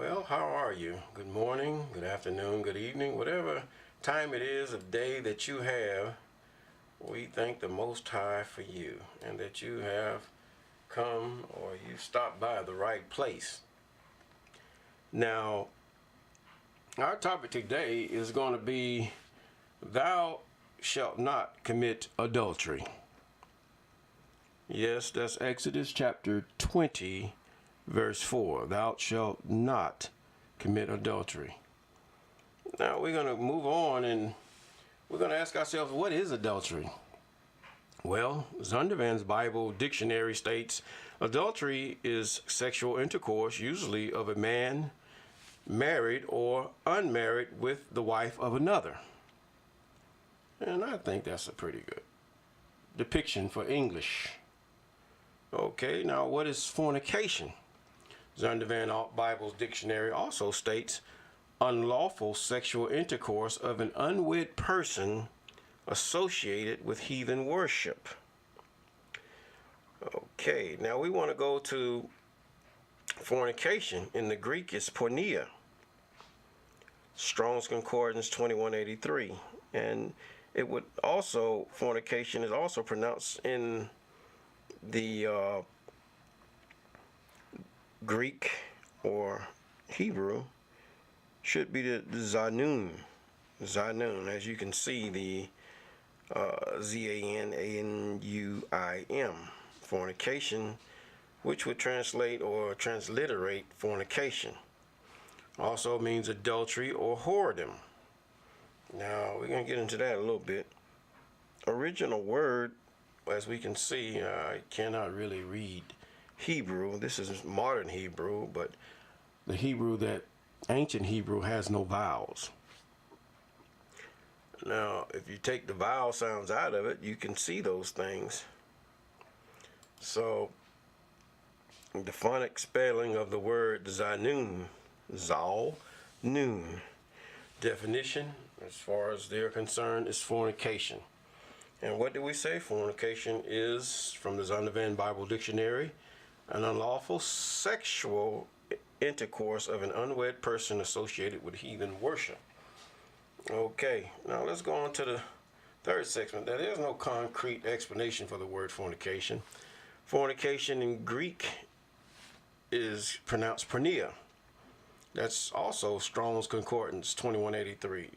Well, how are you? Good morning, good afternoon, good evening, whatever time it is of day that you have. We thank the Most High for you and that you have come or you stopped by the right place. Now, our topic today is going to be thou shalt not commit adultery. Yes, that's Exodus chapter 20, verse 4. Thou shalt not commit adultery. Now we're going to move on and we're going to ask ourselves, what is adultery? Well, Zondervan's Bible dictionary states adultery is sexual intercourse, usually of a man married or unmarried with the wife of another. And I think that's a pretty good depiction for English. Okay, now what is fornication? Zondervan Bible's dictionary also states unlawful sexual intercourse of an unwed person associated with heathen worship. Okay, now we want to go to fornication. In the Greek, it's porneia. Strong's Concordance 2183. And it would also, fornication is also pronounced in the Greek or Hebrew, should be the zanun. Zanun, as you can see, the Z-A-N-A-N-U-I-M, fornication, which would translate or transliterate fornication. Also means adultery or whoredom. Now, we're going to get into that a little bit. Original word, as we can see, I cannot really read Hebrew. This is modern Hebrew, but the Hebrew that ancient Hebrew has no vowels. Now, if you take the vowel sounds out of it, you can see those things. So, the phonic spelling of the word zanun, zal, noon. Definition, as far as they're concerned, is fornication. And what do we say? Fornication is, from the Zondervan Bible Dictionary, an unlawful sexual intercourse of an unwed person associated with heathen worship. Okay, now let's go on to the third segment. There is no concrete explanation for the word fornication. Fornication in Greek is pronounced porneia. That's also Strong's Concordance 2183.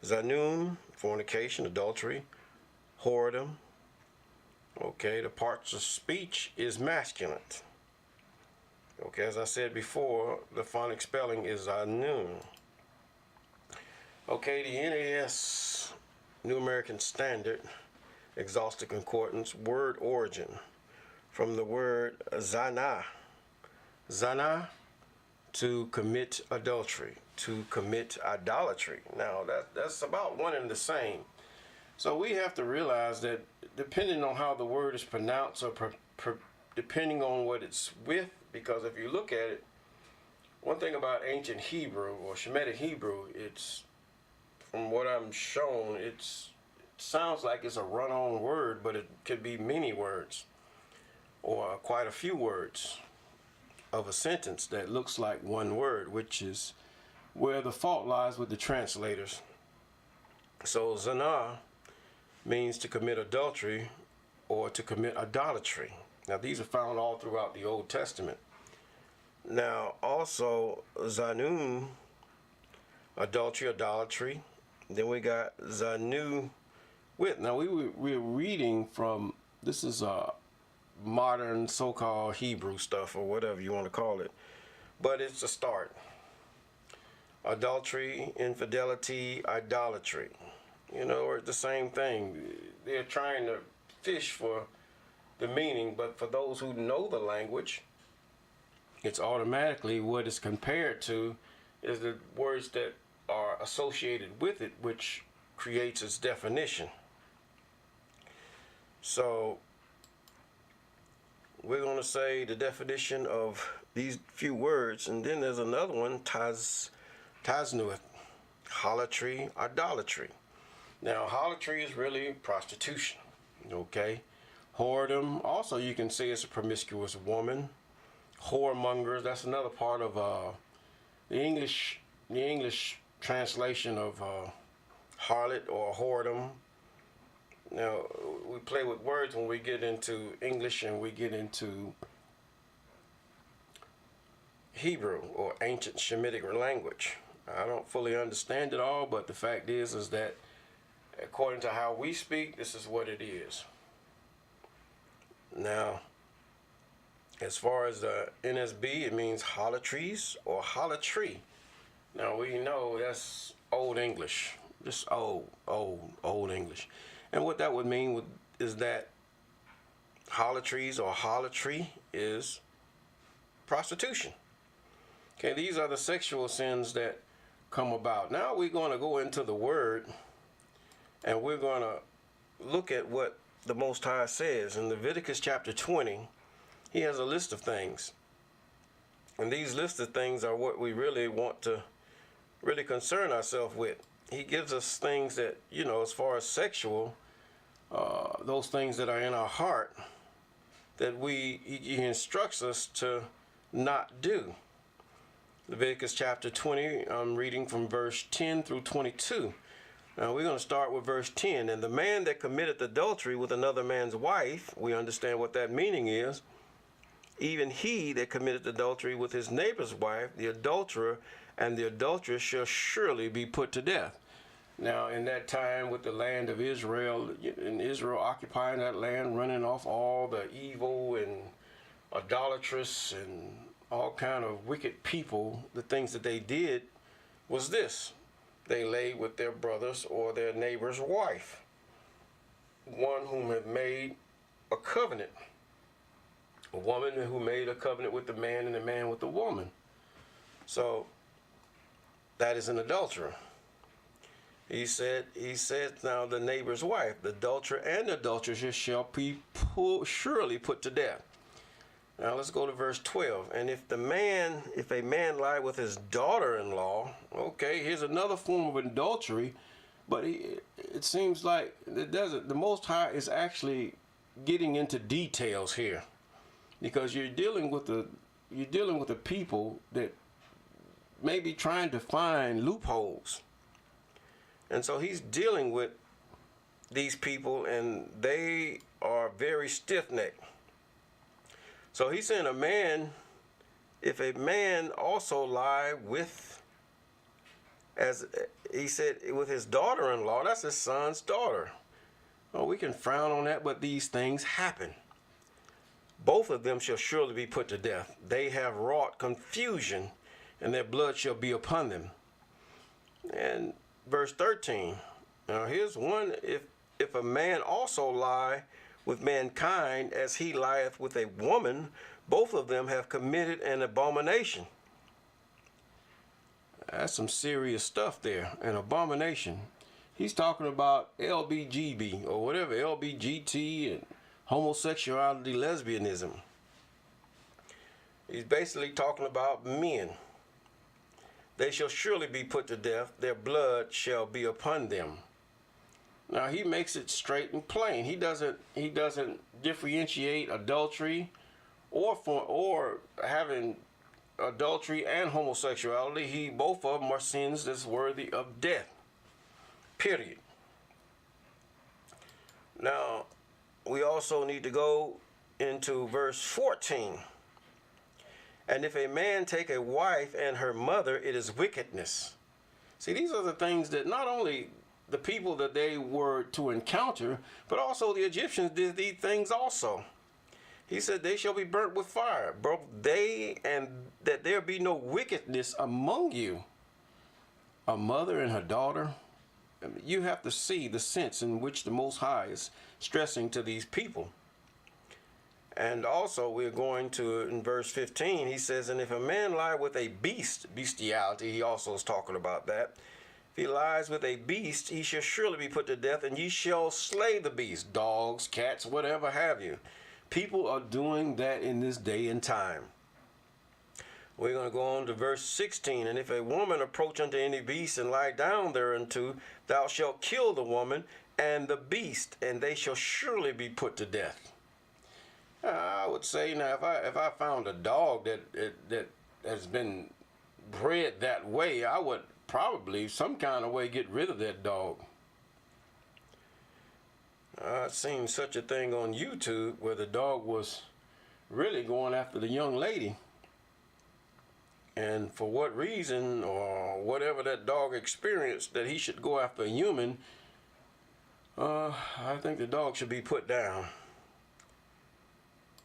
Zanun, fornication, adultery, whoredom. Okay, the parts of speech is masculine. Okay, as I said before, the phonic spelling is zanun. Okay, the NAS, New American Standard, Exhaustive Concordance, word origin, from the word zana. Zana, to commit adultery, to commit idolatry. Now, that's about one and the same. So we have to realize that depending on how the word is pronounced or depending on what it's with, because if you look at it, one thing about ancient Hebrew or Shemitic Hebrew, it's, from what I'm shown, it sounds like it's a run-on word, but it could be many words or quite a few words of a sentence that looks like one word, which is where the fault lies with the translators. So zana means to commit adultery or to commit idolatry. Now these are found all throughout the Old Testament. Now also zanun, adultery, idolatry. Then we got zanu with. Now we're reading from, this is modern so-called Hebrew stuff or whatever you want to call it, but it's a start. Adultery, infidelity, idolatry, you know, are the same thing. They're trying to fish for the meaning, but for those who know the language, it's automatically what it's compared to is the words that are associated with it, which creates its definition. So we're going to say the definition of these few words, and then there's another one, taznuth, harlotry, idolatry. Now, harlotry is really prostitution, okay? Whoredom, also you can say it's a promiscuous woman. whoremongers. That's another part of the English translation of harlot or whoredom. Now, we play with words when we get into English and we get into Hebrew or ancient Shemitic language. I don't fully understand it all, but the fact is that according to how we speak, this is what it is. Now, as far as the NSB, it means holotries or holotry. Now, we know that's Old English, just old English. And what that would mean is that holotries or holotry is prostitution. Okay, these are the sexual sins that come about. Now we're going to go into the Word, and we're going to look at what the Most High says. In Leviticus chapter 20, he has a list of things. And these list of things are what we really want to really concern ourselves with. He gives us things that, as far as sexual, those things that are in our heart, that he instructs us to not do. Leviticus chapter 20, I'm reading from verse 10 through 22. Now we're going to start with verse 10. And the man that committed adultery with another man's wife, we understand what that meaning is, even he that committed adultery with his neighbor's wife, the adulterer and the adulteress shall surely be put to death. Now, in that time with the land of Israel, and Israel occupying that land, running off all the evil and idolatrous and all kind of wicked people, the things that they did was this. They lay with their brother's or their neighbor's wife, one whom had made a covenant, a woman who made a covenant with the man and the man with the woman. So that is an adulterer. He said now the neighbor's wife, the adulterer and the adulteress shall be surely put to death. Now let's go to verse 12. And if a man lie with his daughter-in-law, okay, here's another form of adultery, but it seems like the Most High is actually getting into details here, because you're dealing with the people that may be trying to find loopholes, and so he's dealing with these people, and they are very stiff-necked. So he's saying if a man also lie with, as he said, with his daughter-in-law, that's his son's daughter. Oh, we can frown on that, but these things happen. Both of them shall surely be put to death. They have wrought confusion, and their blood shall be upon them. And verse 13, now here's one, if a man also lie with mankind as he lieth with a woman, both of them have committed an abomination. That's some serious stuff there, an abomination. He's talking about LBGB or whatever, LBGT and homosexuality, lesbianism. He's basically talking about men. They shall surely be put to death, their blood shall be upon them. Now he makes it straight and plain. He doesn't differentiate adultery or having adultery and homosexuality. Both of them are sins that's worthy of death. Period. Now we also need to go into verse 14. And if a man take a wife and her mother, it is wickedness. See, these are the things that not only the people that they were to encounter, but also the Egyptians did these things also. He said, they shall be burnt with fire, both they, and that there be no wickedness among you. A mother and her daughter, you have to see the sense in which the Most High is stressing to these people. And also we're going to, in verse 15, he says, and if a man lie with a beast, bestiality, he also is talking about that. If he lies with a beast, he shall surely be put to death, and ye shall slay the beast, dogs, cats, whatever have you. People are doing that in this day and time. We're going to go on to verse 16. And if a woman approach unto any beast and lie down thereunto, thou shalt kill the woman and the beast, and they shall surely be put to death. I would say now if I found a dog that has been bred that way, I would probably some kind of way get rid of that dog. I've seen such a thing on YouTube where the dog was really going after the young lady. And for what reason or whatever that dog experienced that he should go after a human, I think the dog should be put down.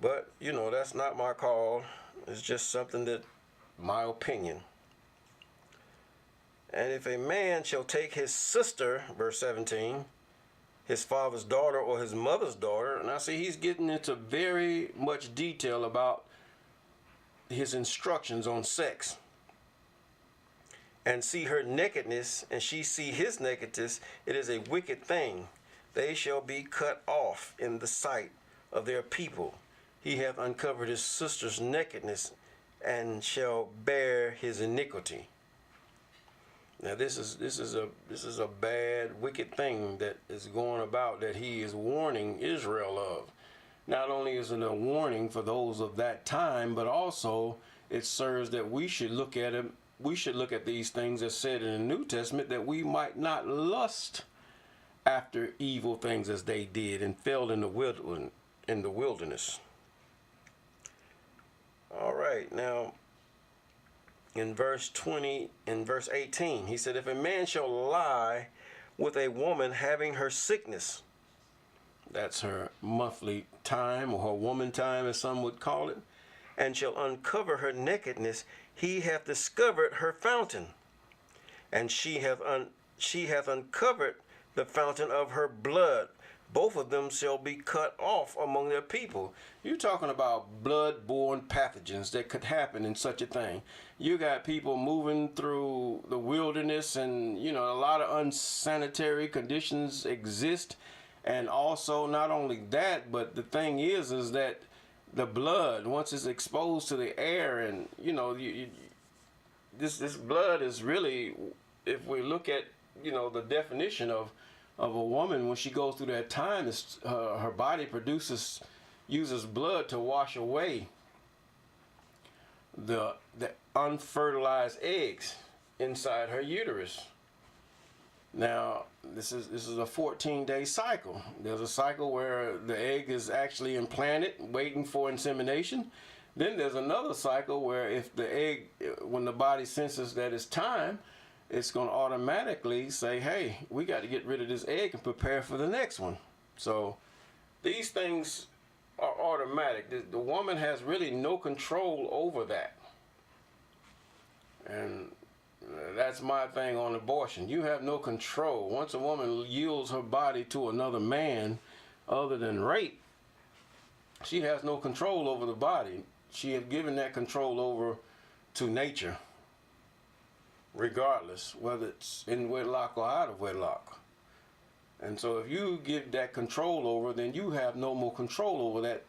But, you know, that's not my call. It's just something that, my opinion. And if a man shall take his sister, verse 17, his father's daughter or his mother's daughter, and I see he's getting into very much detail about his instructions on sex, and see her nakedness, and she see his nakedness, it is a wicked thing. They shall be cut off in the sight of their people. He hath uncovered his sister's nakedness, and shall bear his iniquity. Now this is a bad, wicked thing that is going about, that he is warning Israel of. Not only is it a warning for those of that time, but also it serves that we should look at it. We should look at these things as said in the New Testament, that we might not lust after evil things as they did and fell in the wilderness. All right, now in verse 20, in verse 18, he said, if a man shall lie with a woman having her sickness, that's her monthly time, or her woman time as some would call it, and shall uncover her nakedness, he hath discovered her fountain, and she hath uncovered the fountain of her blood. Both of them shall be cut off among their people. You're talking about blood-borne pathogens that could happen in such a thing. You got people moving through the wilderness, and you know, a lot of unsanitary conditions exist. And also, not only that, but the thing is that the blood, once it's exposed to the air, and you know, this blood is really, if we look at, you know, the definition of a woman, when she goes through that time, her body uses blood to wash away the unfertilized eggs inside her uterus. Now, this is a 14-day cycle. There's a cycle where the egg is actually implanted, waiting for insemination. Then there's another cycle where if the egg, when the body senses that it's time, it's going to automatically say, hey, we got to get rid of this egg and prepare for the next one. So these things are automatic. The woman has really no control over that. And that's my thing on abortion. You have no control. Once a woman yields her body to another man other than rape, she has no control over the body. She has given that control over to nature, regardless whether it's in wedlock or out of wedlock. And so if you give that control over, then you have no more control over that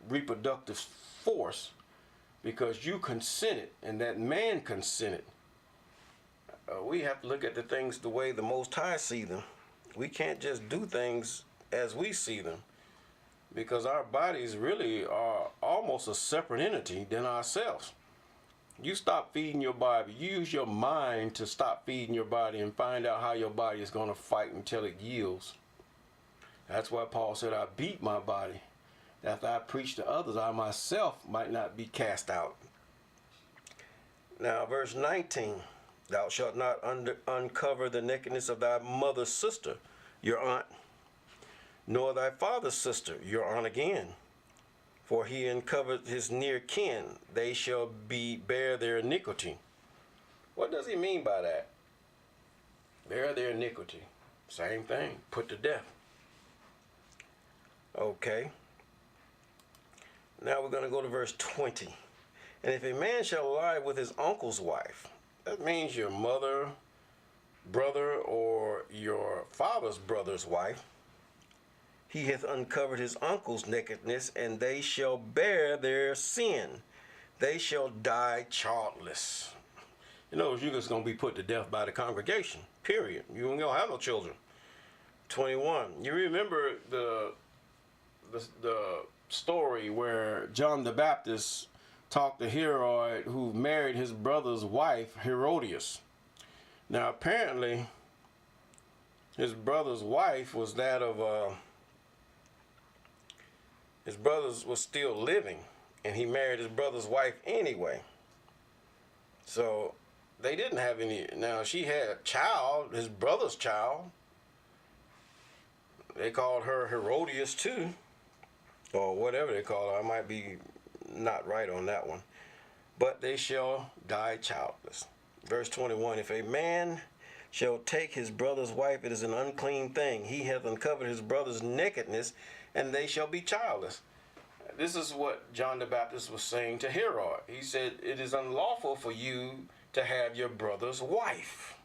reproductive force, because you consented and that man consented. We have to look at the things the way the Most High see them. We can't just do things as we see them, because our bodies really are almost a separate entity than ourselves. You stop feeding your body. You use your mind to stop feeding your body and find out how your body is going to fight until it yields. That's why Paul said, I beat my body, that after I preach to others, I myself might not be cast out. Now, verse 19, thou shalt not uncover the nakedness of thy mother's sister, your aunt, nor thy father's sister, your aunt again. For he uncovered his near kin, they shall bear their iniquity. What does he mean by that? Bear their iniquity. Same thing, put to death. Okay. Now we're going to go to verse 20. And if a man shall lie with his uncle's wife, that means your mother, brother, or your father's brother's wife, he hath uncovered his uncle's nakedness, and they shall bear their sin. They shall die childless. You know, you're just going to be put to death by the congregation, period. You ain't going to have no children. 21. You remember the story where John the Baptist talked to Herod, who married his brother's wife, Herodias. Now, apparently, his brother's wife was that of, his brother's was still living, and he married his brother's wife anyway. So, they didn't have any. Now, she had a child, his brother's child. They called her Herodias too, or whatever they call her. I might be not right on that one. But they shall die childless. Verse 21, if a man shall take his brother's wife, it is an unclean thing. He hath uncovered his brother's nakedness, and they shall be childless. This is what John the Baptist was saying to Herod. He said, it is unlawful for you to have your brother's wife.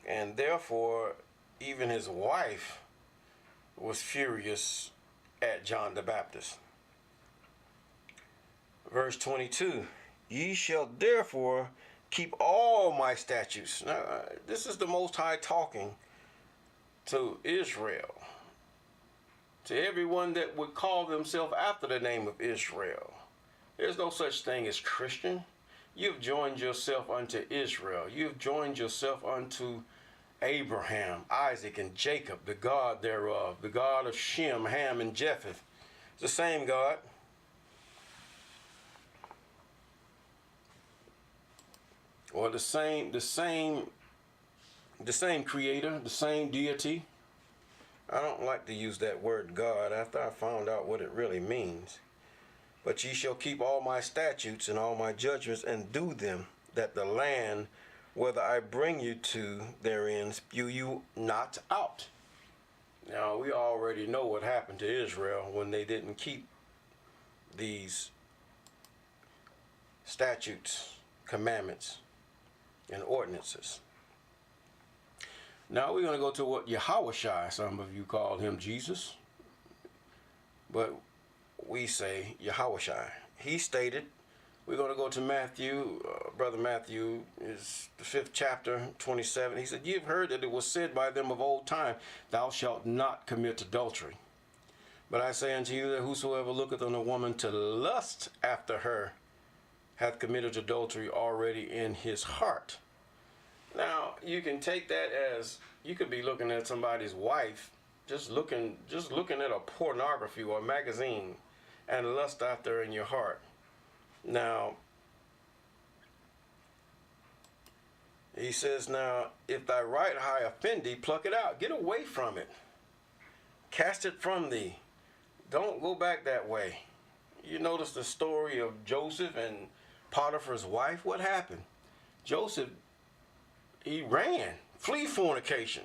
And therefore, even his wife was furious at John the Baptist. Verse 22, ye shall therefore keep all my statutes. Now, this is the Most High talking to Israel, to everyone that would call themselves after the name of Israel. There's no such thing as Christian. You've joined yourself unto Israel. You've joined yourself unto Abraham, Isaac, and Jacob, the God thereof, the God of Shem, Ham, and Japheth. It's the same God. Or the same creator, the same deity. I don't like to use that word God after I found out what it really means. But ye shall keep all my statutes and all my judgments and do them, that the land whether I bring you to therein spew you not out. Now, we already know what happened to Israel when they didn't keep these statutes, commandments, and ordinances. Now we're going to go to what Yahushua, some of you call him Jesus, but we say Yahushua. He stated, we're going to go to Matthew, Brother Matthew, is the 5th chapter, 27. He said, ye have heard that it was said by them of old time, thou shalt not commit adultery. But I say unto you that whosoever looketh on a woman to lust after her hath committed adultery already in his heart. Now, you can take that as, you could be looking at somebody's wife, just looking at a pornography or a magazine, and lust after her in your heart. Now, he says, now, if thy right eye offend thee, pluck it out. Get away from it. Cast it from thee. Don't go back that way. You notice the story of Joseph and Potiphar's wife. What happened? Joseph, he ran. Flee fornication.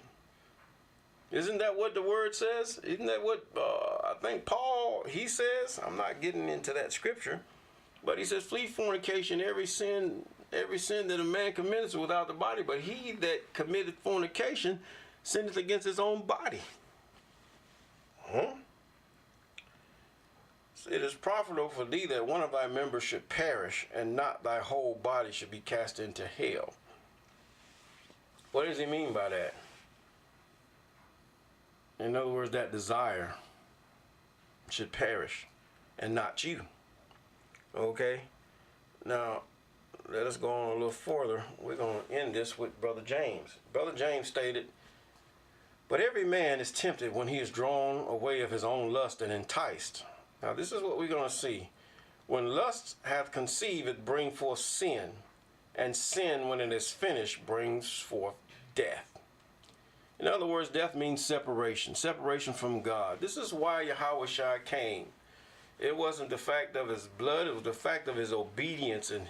Isn't that what the word says? Isn't that what I think Paul, he says? I'm not getting into that scripture. But he says, flee fornication, every sin that a man commits without the body. But he that committed fornication sinneth against his own body. It is profitable for thee that one of thy members should perish, and not thy whole body should be cast into hell. What does he mean by that? In other words, that desire should perish, and not you. Okay? Now, let us go on a little further. We're going to end this with Brother James. Brother James stated, but every man is tempted when he is drawn away of his own lust and enticed. Now, this is what we're going to see. When lust hath conceived, it brings forth sin. And sin, when it is finished, brings forth death. In other words, death means separation. Separation from God. This is why Yahushua came. It wasn't the fact of his blood. It was the fact of his obedience. And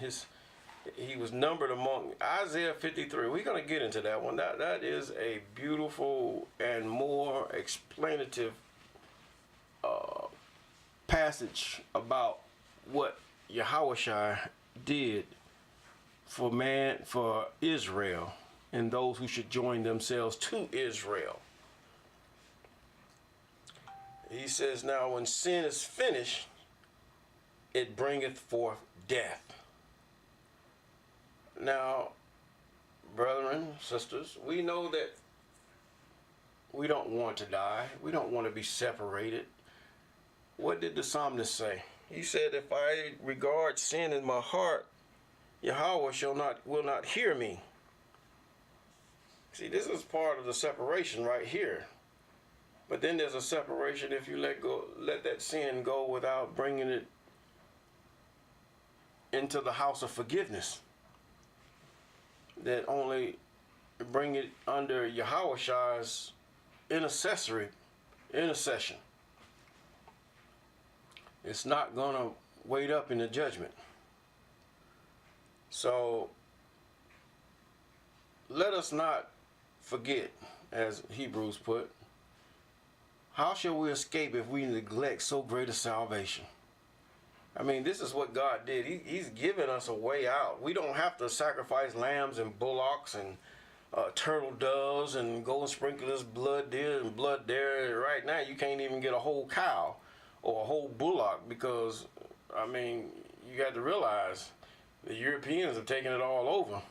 he was numbered among Isaiah 53. We're going to get into that one. That is a beautiful and more explanative passage about what Yahushua did for Israel and those who should join themselves to Israel. He says, now when sin is finished, it bringeth forth death. Now, brethren, sisters, we know that we don't want to die. We don't want to be separated. What did the psalmist say? He said, if I regard sin in my heart, Yahweh will not hear me. See, this is part of the separation right here. But then there's a separation if you let that sin go without bringing it into the house of forgiveness. That only bring it under Yahweh's intercession. It's not going to wait up in the judgment. So let us not forget, as Hebrews put, how shall we escape if we neglect so great a salvation? I mean, this is what God did. He's given us a way out. We don't have to sacrifice lambs and bullocks and turtle doves and go and sprinkle this blood there and blood there. Right now, you can't even get a whole cow or a whole bullock because, I mean, you got to realize the Europeans have taken it all over.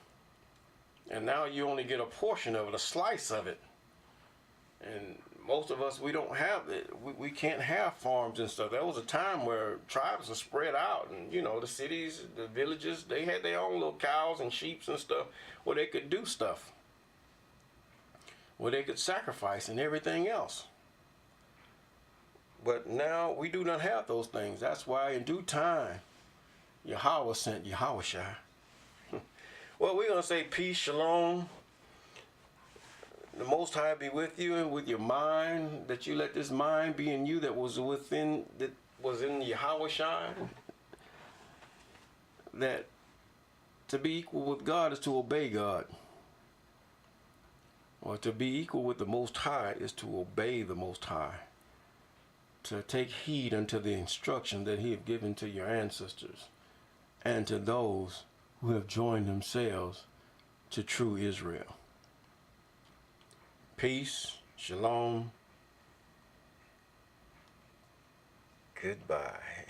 And now you only get a portion of it, a slice of it. And most of us, we don't have it. We can't have farms and stuff. There was a time where tribes were spread out, and the cities, the villages, they had their own little cows and sheep and stuff where they could do stuff, where they could sacrifice and everything else. But now we do not have those things. That's why in due time, Yahweh sent Yahushua. Well, we're going to say peace, shalom. The Most High be with you and with your mind, that you let this mind be in you that was in Yahushua. That to be equal with God is to obey God. Or to be equal with the Most High is to obey the Most High. To take heed unto the instruction that He have given to your ancestors and to those who have joined themselves to true Israel. Peace, shalom, goodbye.